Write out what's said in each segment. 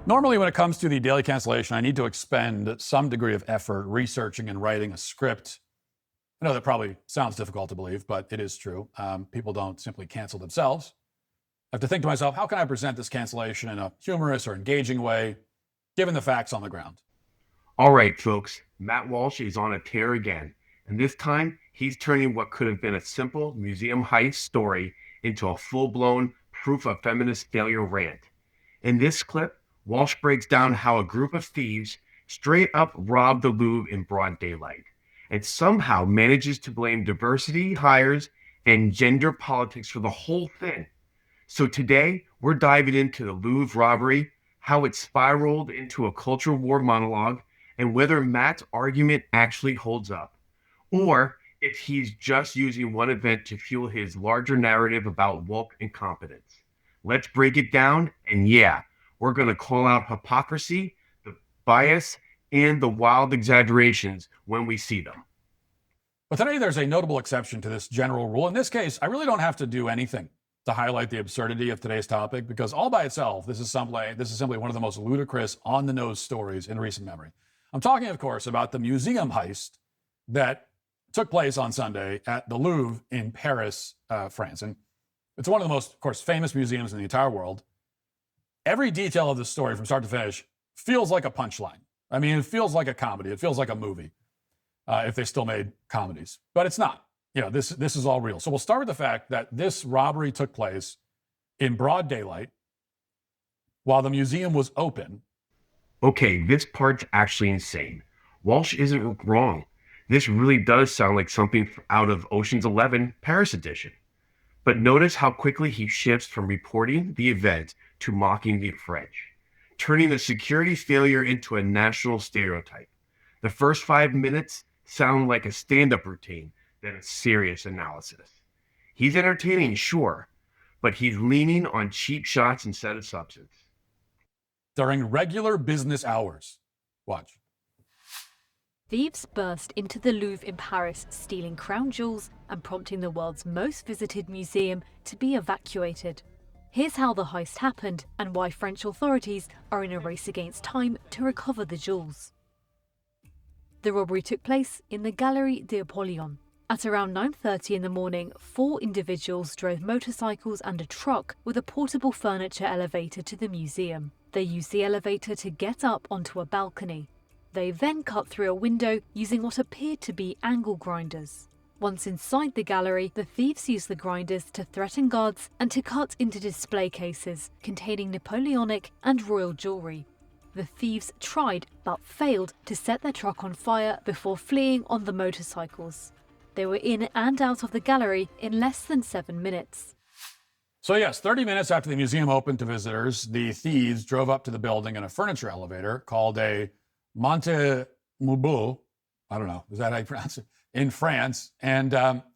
Normally, when it comes to the daily cancellation, I need to expend some degree of effort researching and writing a script. I know that probably sounds difficult to believe, but it is true. People don't simply cancel themselves. I have to think to myself, how can I present this cancellation in a humorous or engaging way, given the facts on the ground? All right, folks, Matt Walsh is on a tear again, and this time he's turning what could have been a simple museum heist story into a full-blown proof of feminist failure rant. In this clip, Walsh breaks down how a group of thieves straight up robbed the Louvre in broad daylight, and somehow manages to blame diversity hires and gender politics for the whole thing. So today, we're diving into the Louvre robbery, how it spiraled into a culture war monologue, and whether Matt's argument actually holds up, or if he's just using one event to fuel his larger narrative about woke incompetence. Let's break it down, and yeah, we're going to call out hypocrisy, the bias, and the wild exaggerations when we see them. But today, there's a notable exception to this general rule. In this case, I really don't have to do anything to highlight the absurdity of today's topic, because all by itself, this is simply one of the most ludicrous, on-the-nose stories in recent memory. I'm talking, of course, about the museum heist that took place on Sunday at the Louvre in Paris, France. And it's one of the most, of course, famous museums in the entire world. Every detail of this story from start to finish feels like a punchline. I mean, it feels like a comedy. It feels like a movie, if they still made comedies. But it's not. This is all real. So we'll start with the fact that this robbery took place in broad daylight while the museum was open. Okay, this part's actually insane. Walsh isn't wrong. This really does sound like something out of Ocean's 11 Paris edition. But notice how quickly he shifts from reporting the event to mocking the French, turning the security failure into a national stereotype. The first 5 minutes sound like a stand-up routine than a serious analysis. He's entertaining, sure, but he's leaning on cheap shots instead of substance. During regular business hours. Watch. Thieves burst into the Louvre in Paris, stealing crown jewels and prompting the world's most visited museum to be evacuated. Here's how the heist happened and why French authorities are in a race against time to recover the jewels. The robbery took place in the Galerie d'Apollon. At around 9:30 in the morning, 4 individuals drove motorcycles and a truck with a portable furniture elevator to the museum. They used the elevator to get up onto a balcony. They then cut through a window using what appeared to be angle grinders. Once inside the gallery, the thieves used the grinders to threaten guards and to cut into display cases containing Napoleonic and royal jewelry. The thieves tried, but failed, to set their truck on fire before fleeing on the motorcycles. They were in and out of the gallery in less than 7 minutes. So yes, 30 minutes after the museum opened to visitors, the thieves drove up to the building in a furniture elevator called a Montemobile, I don't know, is that how you pronounce it, in France. And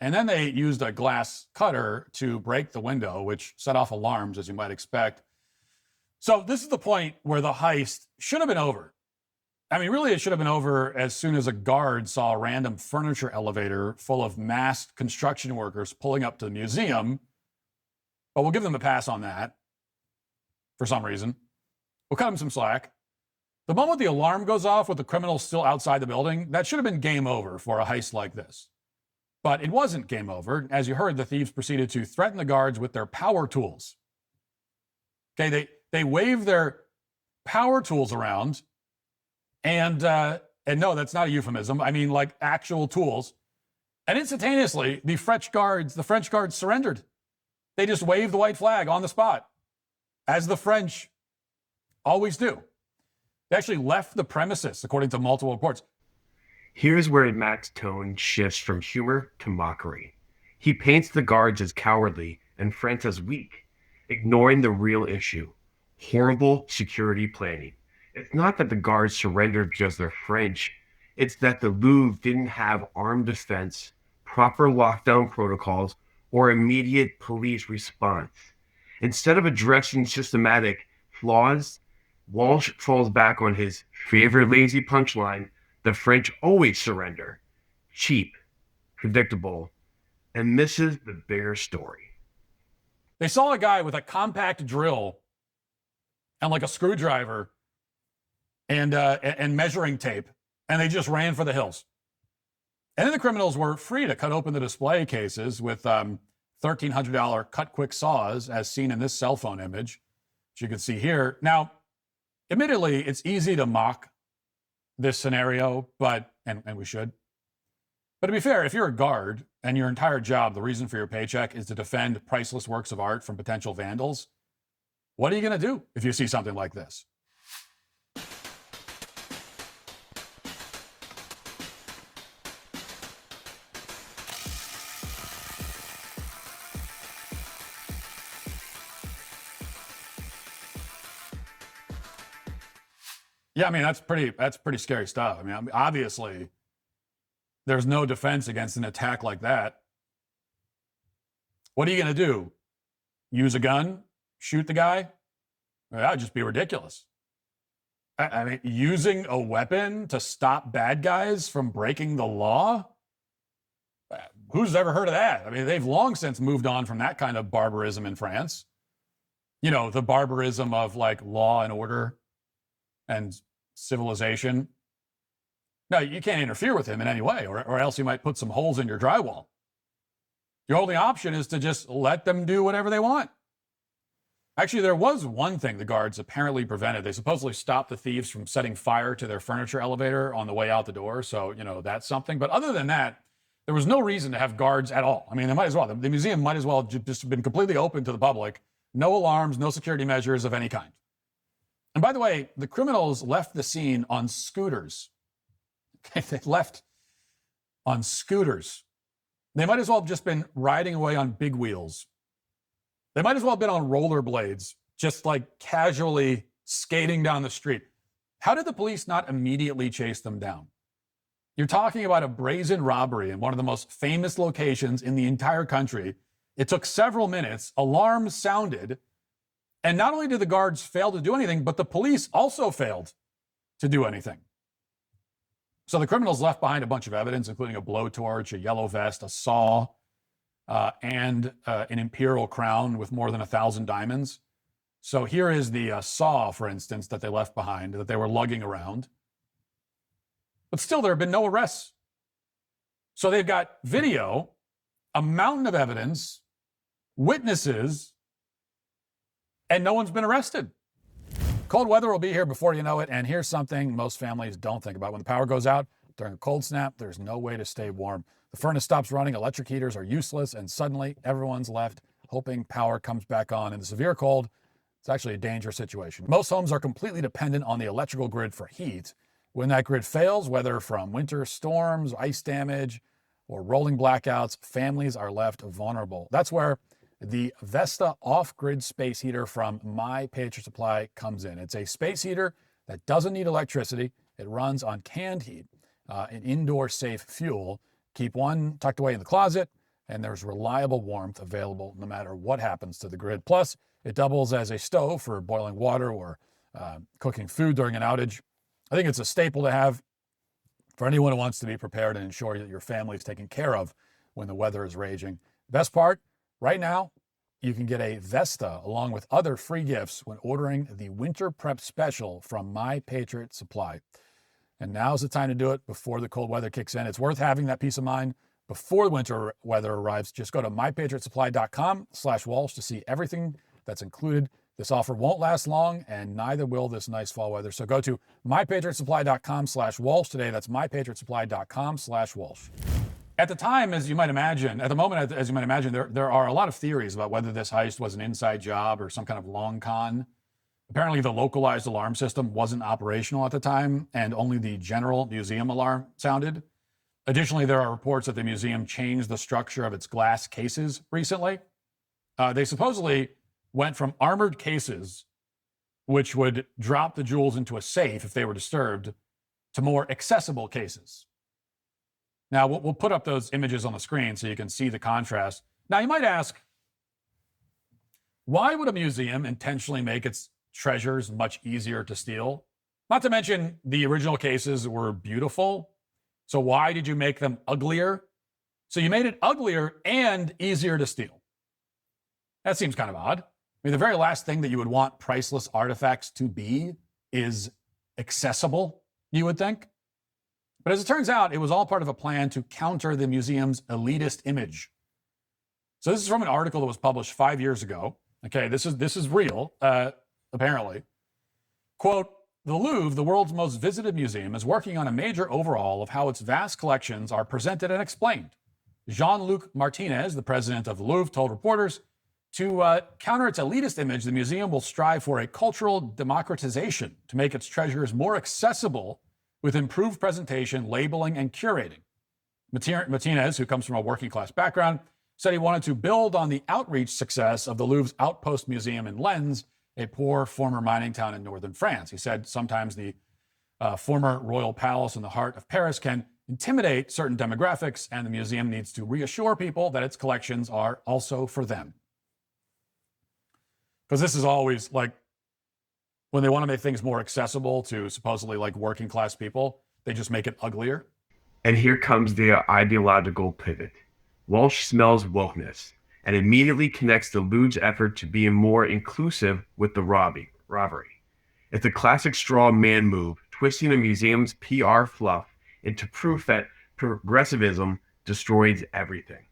then they used a glass cutter to break the window, which set off alarms, as you might expect. So this is the point where the heist should have been over. I mean, really, it should have been over as soon as a guard saw a random furniture elevator full of masked construction workers pulling up to the museum. But we'll give them a pass on that for some reason. We'll cut them some slack. The moment the alarm goes off with the criminals still outside the building, that should have been game over for a heist like this. But it wasn't game over. As you heard, the thieves proceeded to threaten the guards with their power tools. Okay, they wave their power tools around. And no, that's not a euphemism. I mean, like actual tools. And instantaneously, the French guards surrendered. They just waved the white flag on the spot, as the French always do. They actually left the premises, according to multiple reports. Here's where Matt's tone shifts from humor to mockery. He paints the guards as cowardly and France as weak, ignoring the real issue: horrible security planning. It's not that the guards surrendered because they're French. It's that the Louvre didn't have armed defense, proper lockdown protocols, or immediate police response. Instead of addressing systematic flaws, Walsh falls back on his favorite lazy punchline: the French always surrender. Cheap, predictable, and misses the bigger story. They saw a guy with a compact drill and like a screwdriver and measuring tape, and they just ran for the hills. And then the criminals were free to cut open the display cases with $1,300 cut quick saws, as seen in this cell phone image, which you can see here. Now, admittedly, it's easy to mock this scenario, and we should. But to be fair, if you're a guard and your entire job, the reason for your paycheck is to defend priceless works of art from potential vandals, what are you going to do if you see something like this? Yeah, I mean, that's pretty scary stuff. I mean, obviously, there's no defense against an attack like that. What are you going to do? Use a gun? Shoot the guy? That would just be ridiculous. I mean, using a weapon to stop bad guys from breaking the law? Who's ever heard of that? I mean, they've long since moved on from that kind of barbarism in France. You know, the barbarism of like law and order and civilization. No, you can't interfere with him in any way, or else he might put some holes in your drywall. Your only option is to just let them do whatever they want. Actually, there was one thing the guards apparently prevented. They supposedly stopped the thieves from setting fire to their furniture elevator on the way out the door. So, you know, that's something. But other than that, there was no reason to have guards at all. I mean, they might as well. The museum might as well just have been completely open to the public. No alarms, no security measures of any kind. And by the way, the criminals left the scene on scooters. They left on scooters. They might as well have just been riding away on big wheels. They might as well have been on rollerblades, just like casually skating down the street. How did the police not immediately chase them down? You're talking about a brazen robbery in one of the most famous locations in the entire country. It took several minutes. Alarms sounded. And not only did the guards fail to do anything, but the police also failed to do anything. So the criminals left behind a bunch of evidence, including a blowtorch, a yellow vest, a saw, and an imperial crown with more than 1,000 diamonds. So here is the saw, for instance, that they left behind, that they were lugging around. But still, there have been no arrests. So they've got video, a mountain of evidence, witnesses, and no one's been arrested. Cold weather will be here before you know it, and here's something most families don't think about. When the power goes out during a cold snap, there's no way to stay warm. The furnace stops running, electric heaters are useless, and suddenly everyone's left hoping power comes back on. In the severe cold, it's actually a dangerous situation. Most homes are completely dependent on the electrical grid for heat. When that grid fails, whether from winter storms, ice damage, or rolling blackouts, families are left vulnerable. That's where the Vesta off-grid space heater from My Patriot Supply comes in. It's a space heater that doesn't need electricity. It runs on canned heat, an indoor safe fuel. Keep one tucked away in the closet, and there's reliable warmth available no matter what happens to the grid. Plus, it doubles as a stove for boiling water or cooking food during an outage. I think it's a staple to have for anyone who wants to be prepared and ensure that your family is taken care of when the weather is raging. Best part, right now, you can get a Vesta along with other free gifts when ordering the Winter Prep Special from My Patriot Supply. And now's the time to do it before the cold weather kicks in. It's worth having that peace of mind before the winter weather arrives. Just go to mypatriotsupply.com/Walsh to see everything that's included. This offer won't last long, and neither will this nice fall weather. So go to mypatriotsupply.com/Walsh today. That's mypatriotsupply.com/Walsh. At the time, as you might imagine, at the moment, as you might imagine, there are a lot of theories about whether this heist was an inside job or some kind of long con. Apparently, the localized alarm system wasn't operational at the time, and only the general museum alarm sounded. Additionally, there are reports that the museum changed the structure of its glass cases recently. They supposedly went from armored cases, which would drop the jewels into a safe if they were disturbed, to more accessible cases. Now, we'll put up those images on the screen so you can see the contrast. Now, you might ask, why would a museum intentionally make its treasures much easier to steal? Not to mention, the original cases were beautiful. So why did you make them uglier? So you made it uglier and easier to steal. That seems kind of odd. I mean, the very last thing that you would want priceless artifacts to be is accessible, you would think. But as it turns out, it was all part of a plan to counter the museum's elitist image. So this is from an article that was published 5 years ago. Okay, this is real, apparently. Quote, the Louvre, the world's most visited museum, is working on a major overhaul of how its vast collections are presented and explained. Jean-Luc Martinez, the president of the Louvre, told reporters, to counter its elitist image, the museum will strive for a cultural democratization to make its treasures more accessible with improved presentation, labeling, and curating. Martinez, who comes from a working class background, said he wanted to build on the outreach success of the Louvre's Outpost Museum in Lens, a poor former mining town in northern France. He said sometimes the former royal palace in the heart of Paris can intimidate certain demographics, and the museum needs to reassure people that its collections are also for them. Because this is always like, when they want to make things more accessible to supposedly like working class people, they just make it uglier. And here comes the ideological pivot. Walsh smells wokeness and immediately connects the Louvre's effort to being more inclusive with the robbery. It's a classic straw man move, twisting the museum's PR fluff into proof that progressivism destroys everything.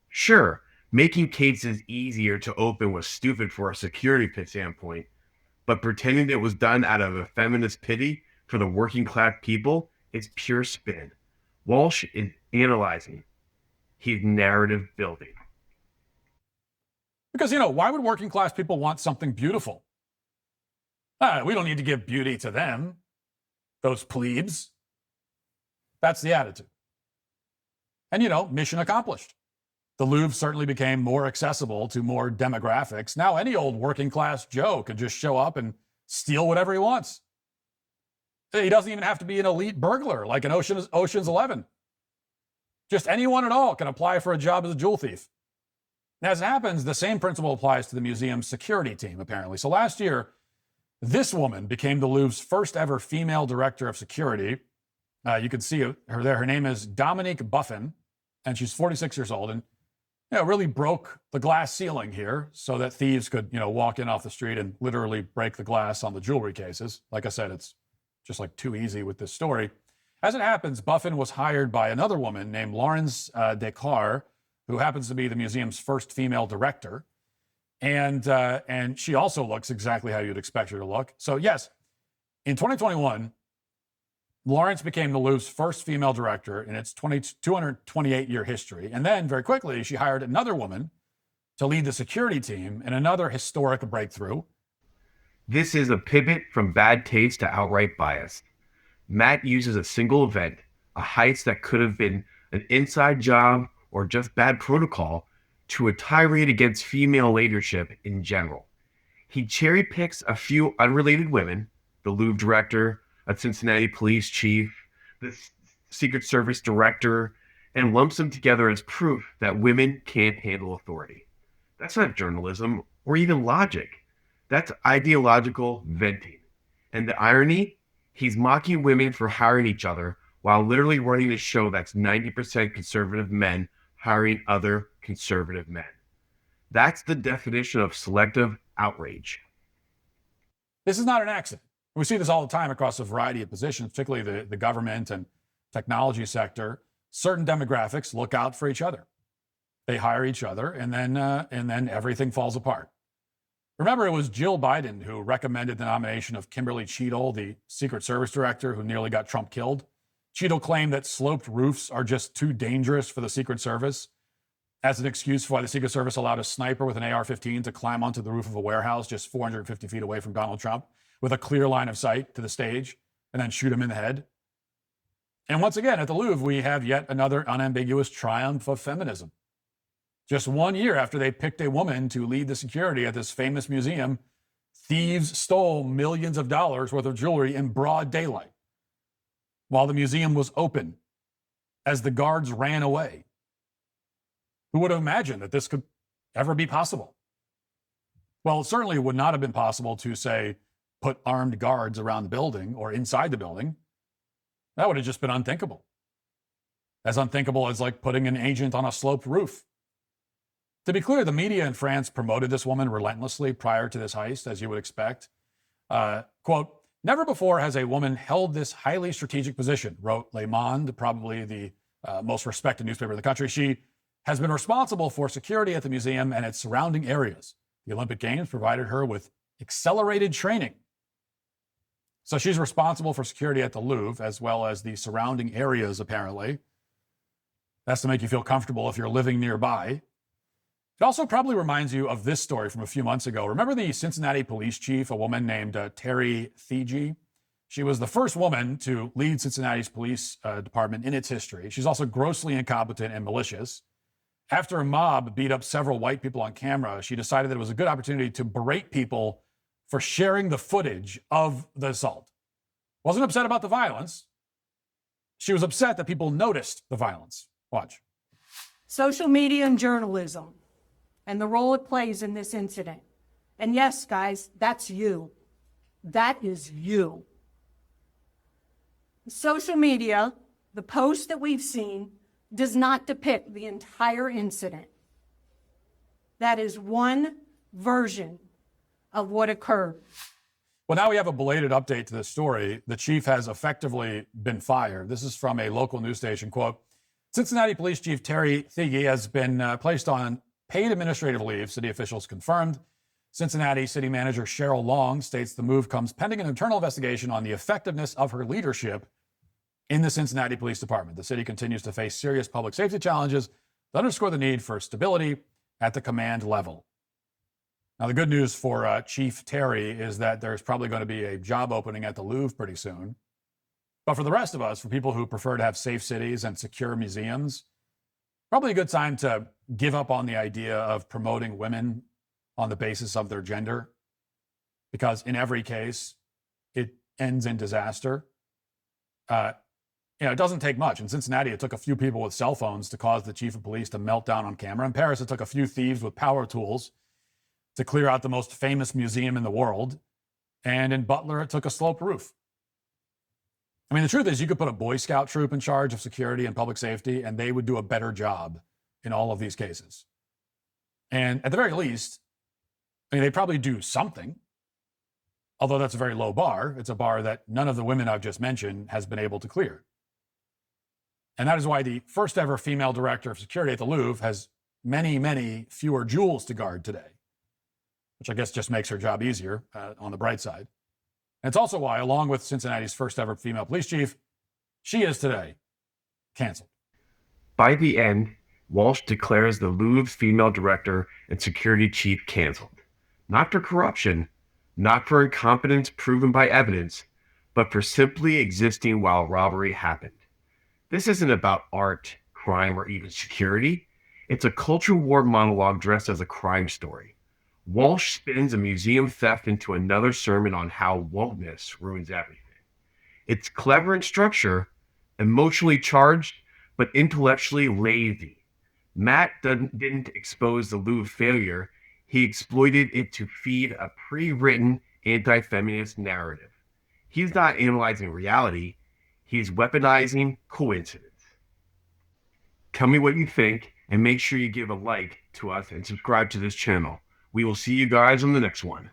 Sure, making cases easier to open was stupid for a security standpoint, but pretending it was done out of a feminist pity for the working class people is pure spin. Walsh is analyzing. He's narrative building. Because, why would working class people want something beautiful? We don't need to give beauty to them, those plebes. That's the attitude. And, mission accomplished. The Louvre certainly became more accessible to more demographics. Now any old working class Joe can just show up and steal whatever he wants. He doesn't even have to be an elite burglar like in Ocean's 11. Just anyone at all can apply for a job as a jewel thief. And as it happens, the same principle applies to the museum's security team, apparently. So last year, this woman became the Louvre's first ever female director of security. You can see her there. Her name is Dominique Buffin, and she's 46 years old. And really broke the glass ceiling here so that thieves could, walk in off the street and literally break the glass on the jewelry cases. Like I said, it's just like too easy with this story. As it happens, Buffin was hired by another woman named Laurence Descartes, who happens to be the museum's first female director. And she also looks exactly how you'd expect her to look. So yes, in 2021, Lawrence became the Louvre's first female director in its 228-year history. And then, very quickly, she hired another woman to lead the security team in another historic breakthrough. This is a pivot from bad taste to outright bias. Matt uses a single event, a heist that could have been an inside job or just bad protocol, to a tirade against female leadership in general. He cherry picks a few unrelated women, the Louvre director, a Cincinnati police chief, the Secret Service director, and lumps them together as proof that women can't handle authority. That's not journalism or even logic. That's ideological venting. And the irony, he's mocking women for hiring each other while literally running a show that's 90% conservative men hiring other conservative men. That's the definition of selective outrage. This is not an accident. We see this all the time across a variety of positions, particularly the government and technology sector. Certain demographics look out for each other. They hire each other, and then everything falls apart. Remember, it was Jill Biden who recommended the nomination of Kimberly Cheadle, the Secret Service director who nearly got Trump killed. Cheadle claimed that sloped roofs are just too dangerous for the Secret Service as an excuse for why the Secret Service allowed a sniper with an AR-15 to climb onto the roof of a warehouse just 450 feet away from Donald Trump with a clear line of sight to the stage and then shoot him in the head. And once again, at the Louvre, we have yet another unambiguous triumph of feminism. Just 1 year after they picked a woman to lead the security at this famous museum, thieves stole millions of dollars worth of jewelry in broad daylight while the museum was open as the guards ran away. Who would have imagined that this could ever be possible? Well, it certainly would not have been possible to, say, put armed guards around the building or inside the building. That would have just been unthinkable. As unthinkable as like putting an agent on a sloped roof. To be clear, the media in France promoted this woman relentlessly prior to this heist, as you would expect. Quote, Never before has a woman held this highly strategic position, wrote Le Monde, probably the most respected newspaper in the country. She has been responsible for security at the museum and its surrounding areas. The Olympic Games provided her with accelerated training. So she's responsible for security at the Louvre as well as the surrounding areas, apparently. That's to make you feel comfortable if you're living nearby. It also probably reminds you of this story from a few months ago. Remember the Cincinnati police chief, a woman named Terry Thiege? She was the first woman to lead Cincinnati's police department in its history. She's also grossly incompetent and malicious. After a mob beat up several white people on camera, she decided that it was a good opportunity to berate people for sharing the footage of the assault. Wasn't upset about the violence. She was upset that people noticed the violence. Watch. Social media and journalism, and the role it plays in this incident. And yes, guys, that's you. That is you. Social media, the post that we've seen, does not depict the entire incident. That is one version of what occurred. Well, now we have a belated update to this story. The chief has effectively been fired. This is from a local news station. Quote, Cincinnati Police Chief Terry Thiege has been placed on paid administrative leave, city officials confirmed. Cincinnati City Manager Cheryl Long states the move comes pending an internal investigation on the effectiveness of her leadership in the Cincinnati Police Department. The city continues to face serious public safety challenges that underscore the need for stability at the command level. Now, the good news for Chief Terry is that there's probably going to be a job opening at the Louvre pretty soon. But for the rest of us, for people who prefer to have safe cities and secure museums, probably a good time to give up on the idea of promoting women on the basis of their gender, because in every case, it ends in disaster. It doesn't take much. In Cincinnati, it took a few people with cell phones to cause the chief of police to melt down on camera. In Paris, it took a few thieves with power tools to clear out the most famous museum in the world. And in Butler, it took a sloped roof. I mean, the truth is, you could put a Boy Scout troop in charge of security and public safety, and they would do a better job in all of these cases. And at the very least, they probably do something, although that's a very low bar. It's a bar that none of the women I've just mentioned has been able to clear. And that is why the first ever female director of security at the Louvre has many, many fewer jewels to guard today, which I guess just makes her job easier on the bright side. And it's also why, along with Cincinnati's first ever female police chief, she is today canceled. By the end, Walsh declares the Louvre's female director and security chief canceled. Not for corruption, not for incompetence proven by evidence, but for simply existing while robbery happened. This isn't about art, crime, or even security. It's a culture war monologue dressed as a crime story. Walsh spins a museum theft into another sermon on how wokeness ruins everything. It's clever in structure, emotionally charged, but intellectually lazy. Matt didn't expose the Louvre failure. He exploited it to feed a pre-written anti-feminist narrative. He's not analyzing reality. He's weaponizing coincidence. Tell me what you think, and make sure you give a like to us and subscribe to this channel. We will see you guys on the next one.